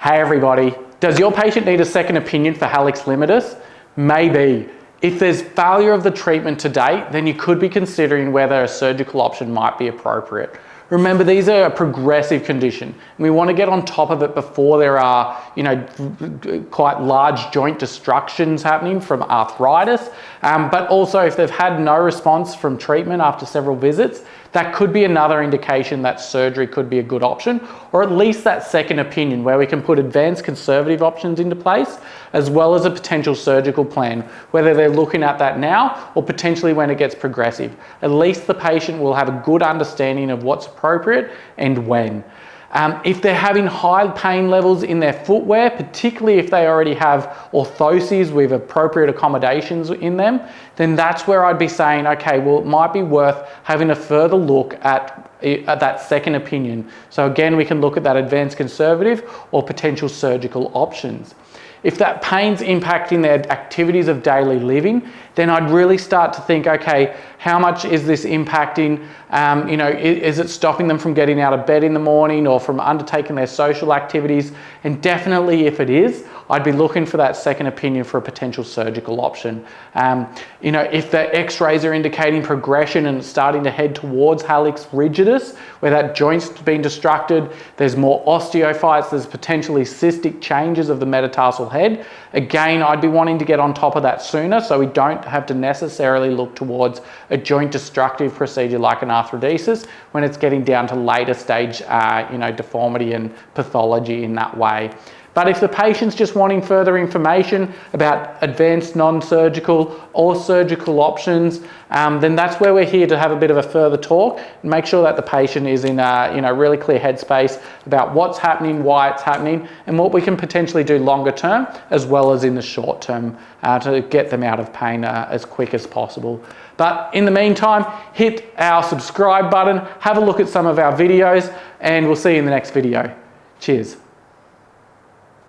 Hey everybody, does your patient need a second opinion for Hallux limitus? Maybe. If there's failure of the treatment to date, then you could be considering whether a surgical option might be appropriate. Remember, these are a progressive condition, and we want to get on top of it before there are, quite large joint destructions happening from arthritis. But also, if they've had no response from treatment after several visits, that could be another indication that surgery could be a good option, or at least that second opinion where we can put advanced conservative options into place, as well as a potential surgical plan, whether they're looking at that now or potentially when it gets progressive. At least the patient will have a good understanding of what's appropriate and when. If they're having high pain levels in their footwear, particularly if they already have orthoses with appropriate accommodations in them, then that's where I'd be saying, okay, well, it might be worth having a further look at that second opinion. So again, we can look at that advanced conservative or potential surgical options. If that pain's impacting their activities of daily living, then I'd really start to think, okay, how much is this impacting? Is it stopping them from getting out of bed in the morning or from undertaking their social activities? And definitely if it is, I'd be looking for that second opinion for a potential surgical option. If the x-rays are indicating progression and it's starting to head towards hallux rigidus, where that joint's been destructed, there's more osteophytes, there's potentially cystic changes of the metatarsal head. Again, I'd be wanting to get on top of that sooner so we don't have to necessarily look towards a joint destructive procedure like an arthrodesis when it's getting down to later stage deformity and pathology in that way. But if the patient's just wanting further information about advanced non-surgical or surgical options, then that's where we're here to have a bit of a further talk and make sure that the patient is in a really clear headspace about what's happening, why it's happening, and what we can potentially do longer term as well as in the short term to get them out of pain as quick as possible. But in the meantime, hit our subscribe button, have a look at some of our videos, and we'll see you in the next video. Cheers.